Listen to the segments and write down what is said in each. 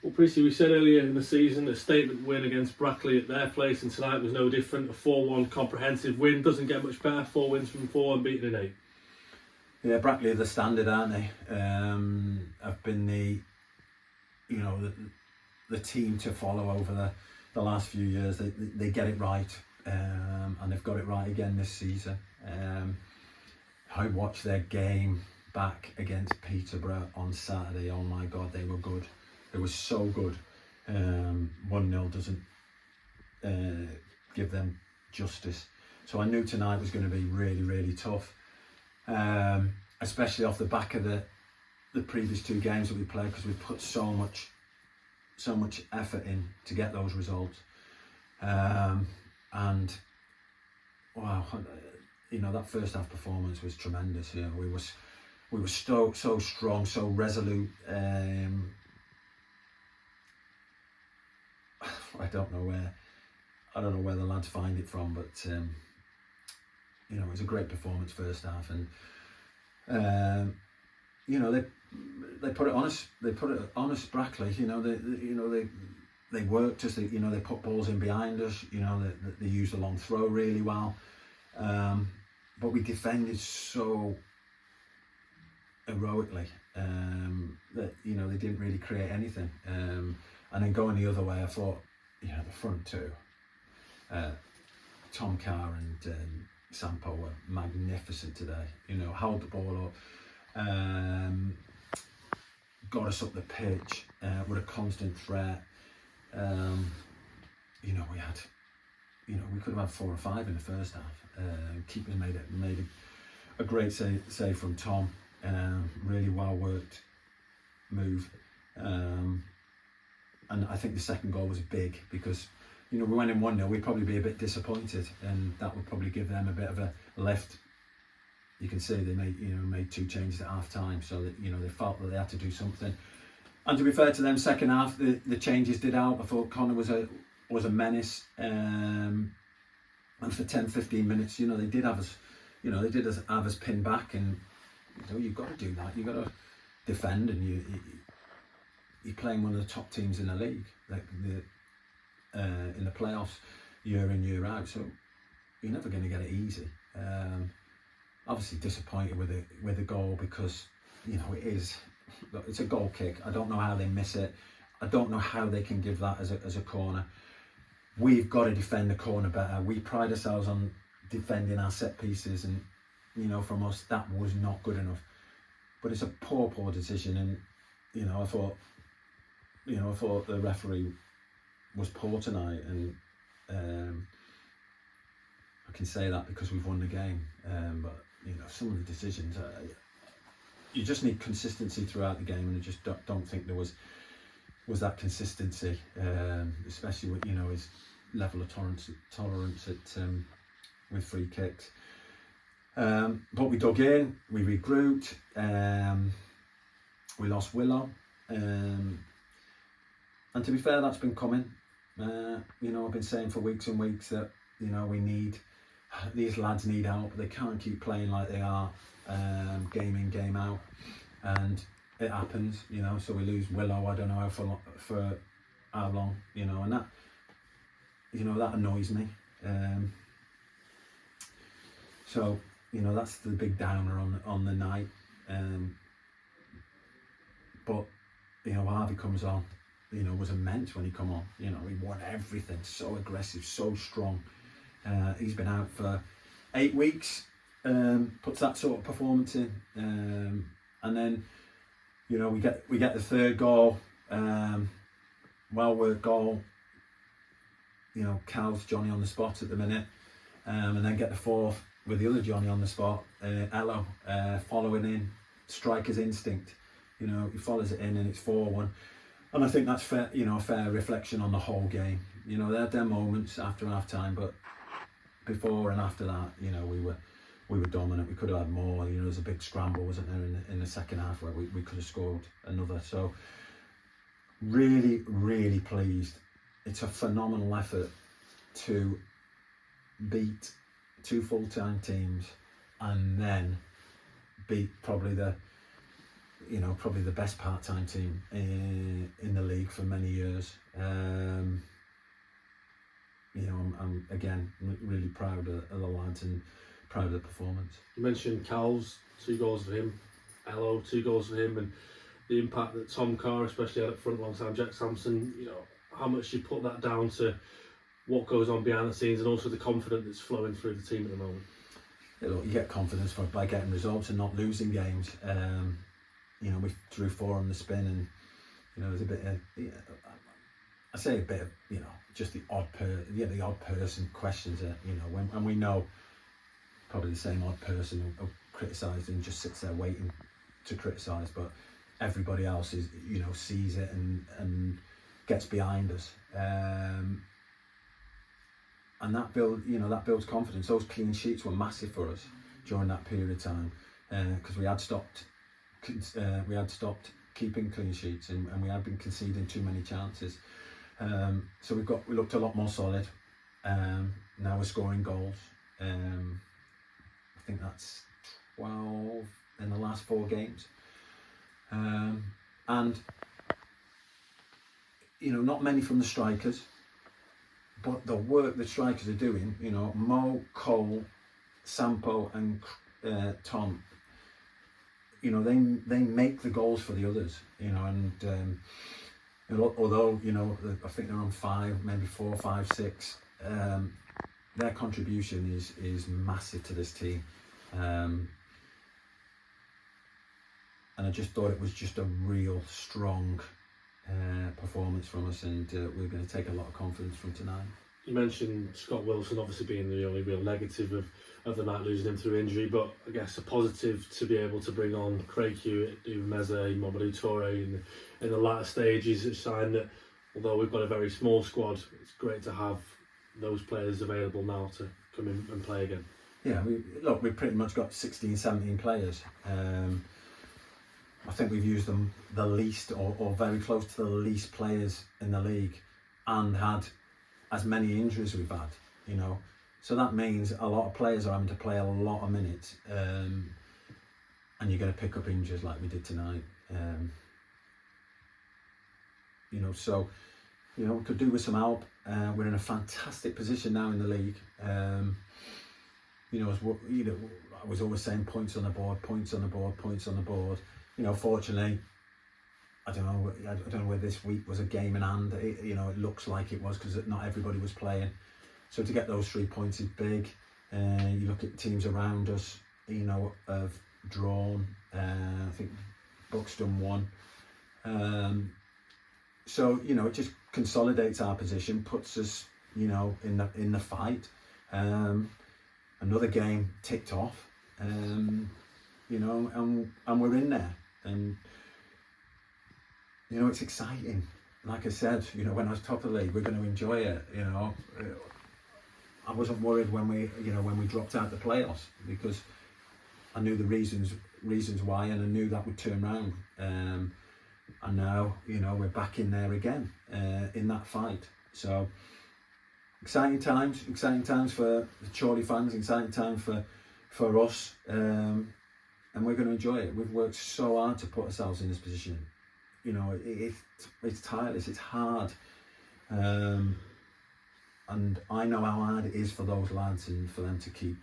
Well, Preecy, we said earlier in the season a statement win against Brackley at their place, and tonight was no different. A 4-1 comprehensive win. Doesn't get much better. 4 wins from 4 and beaten in 8. Yeah, Brackley are the standard, aren't they? Have been the team to follow over the last few years. They get it right, and they've got it right again this season. I watched their game back against Peterborough on Saturday. Oh my God, they were good. It was so good. 1-0 doesn't give them justice. So I knew tonight was going to be really, really tough, especially off the back of the previous 2 games that we played, because we put so much effort in to get those results. And wow, that first half performance was tremendous. We were so strong, so resolute. I don't know where the lads find it from, but it was a great performance first half, and they put it on us. They put it on us, Brackley. They worked us. They put balls in behind us. They used the long throw really well, but we defended so heroically that they didn't really create anything. And then going the other way, I thought, the front 2, Tom Carr and Sampo were magnificent today. Held the ball up, got us up the pitch with a constant threat. We had, we could have had 4 or 5 in the first half. Keepers made a great save from Tom. Really well worked move. And I think the second goal was big because, we went in 1-0, we'd probably be a bit disappointed, and that would probably give them a bit of a lift. You can see they made 2 changes at half time, so that they felt that they had to do something. And to be fair to them, second half the changes did help. I thought Connor was a menace, and for 10-15 minutes, they did have us, have us pinned back, and you've got to do that. You've got to defend, and you're playing one of the top teams in the league, like in the playoffs, year in, year out. So you're never going to get it easy. Obviously disappointed with the goal, because it's a goal kick. I don't know how they miss it. I don't know how they can give that as a corner. We've got to defend the corner better. We pride ourselves on defending our set pieces, and from us that was not good enough. But it's a poor decision, and I thought the referee was poor tonight, and I can say that because we've won the game. But some of the decisions, you just need consistency throughout the game, and I just don't think there was that consistency, especially with his level of tolerance at with free kicks. But we dug in, we regrouped, we lost Willow. And to be fair, that's been coming. I've been saying for weeks and weeks that these lads need help. They can't keep playing like they are, game in, game out, and it happens. So we lose Willow. I don't know for how long. And that that annoys me. So that's the big downer on the night. But Harvey comes on. Was immense when he come on. He won everything. So aggressive, so strong. He's been out for 8 weeks. Puts that sort of performance in, and then we get the third goal. Well worked goal. Cal's Johnny on the spot at the minute, and then get the fourth with the other Johnny on the spot. Ello following in, striker's instinct. He follows it in, and it's 4-1. And I think that's fair, a fair reflection on the whole game. They had their moments after half time, but before and after that, we were dominant. We could have had more. There was a big scramble, wasn't there, in the second half, where we could have scored another. So really, really pleased. It's a phenomenal effort to beat 2 full-time teams and then beat probably the best part-time team in the league for many years. You know, I'm again really proud of the lads and proud of the performance. You mentioned Cal's 2 goals for him, Ello 2 goals for him, and the impact that Tom Carr especially had up front alongside Jack Sampson. You know, how much you put that down to what goes on behind the scenes and also the confidence that's flowing through the team at the moment. You know, you get confidence by getting results and not losing games. You know, we drew 4 on the spin, and you know, there's a bit of, I say a bit of, you know, just the odd person questions it. You know, and we know probably the same odd person who criticised and just sits there waiting to criticise, but everybody else is, you know, sees it and gets behind us. And that builds confidence. Those clean sheets were massive for us during that period of time, because we had stopped keeping clean sheets, and we had been conceding too many chances. So we looked a lot more solid. Now we're scoring goals. I think that's 12 in the last 4 games. And you know, not many from the strikers, but the work the strikers are doing, you know, Mo, Cole, Sampo and Tom, you know, they make the goals for the others, you know, and although, you know, I think they're on 5, maybe 4, 5, 6, their contribution is massive to this team. And I just thought it was just a real strong performance from us, and we're going to take a lot of confidence from tonight. You mentioned Scott Wilson obviously being the only real negative of the night, losing him through injury, but I guess a positive to be able to bring on Craig Hewitt, Meze, Mamadou Toure in the latter stages. It's a sign that although we've got a very small squad, it's great to have those players available now to come in and play again. Yeah, we've pretty much got 16, 17 players. I think we've used them the least, or very close to the least players in the league, and had as many injuries we've had, you know. So that means a lot of players are having to play a lot of minutes, and you're going to pick up injuries like we did tonight. You know, so, you know, we could do with some help. We're in a fantastic position now in the league. You know, I was always saying points on the board, points on the board, points on the board. You know, fortunately, I don't know whether this week was a game in hand. You know, it looks like it was, because not everybody was playing. So to get those 3 points is big. You look at teams around us, you know, have drawn. I think Buxton won. So, you know, it just consolidates our position, puts us, you know, in the fight. Another game ticked off. You know, and we're in there, and you know, it's exciting. Like I said, you know, when I was top of the league, we're going to enjoy it. You know, I wasn't worried when we dropped out the playoffs, because I knew the reasons why, and I knew that would turn around. And now, you know, we're back in there again, in that fight. So exciting times for the Chorley fans, exciting time for us. And we're going to enjoy it. We've worked so hard to put ourselves in this position. You know, it's tireless, it's hard. And I know how hard it is for those lads, and for them to keep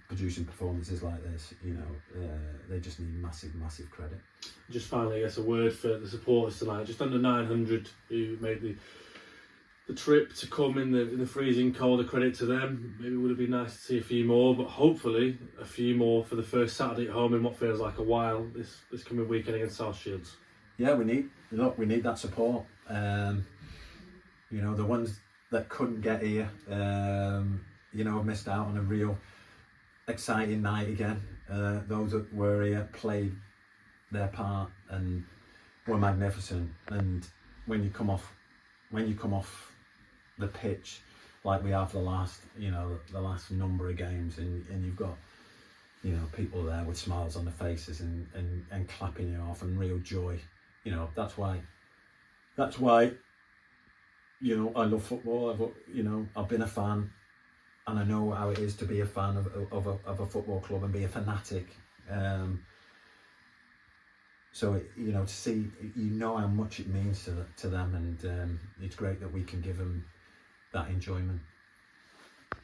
producing performances like this. You know, they just need massive credit. Just finally, I guess, a word for the supporters tonight. Just under 900 who made the trip to come in the freezing cold. A credit to them. Maybe it would have been nice to see a few more, but hopefully a few more for the first Saturday at home in what feels like a while this coming weekend against South Shields. Yeah, we need that support. You know, the ones that couldn't get here, you know, have missed out on a real exciting night again. Those that were here played their part and were magnificent. And when you come off the pitch like we have the last number of games, and you've got, you know, people there with smiles on their faces and clapping you off and real joy. You know, that's why you know, I love football. I've been a fan, and I know how it is to be a fan of a football club and be a fanatic. So you know, to see, you know how much it means to them, and it's great that we can give them that enjoyment.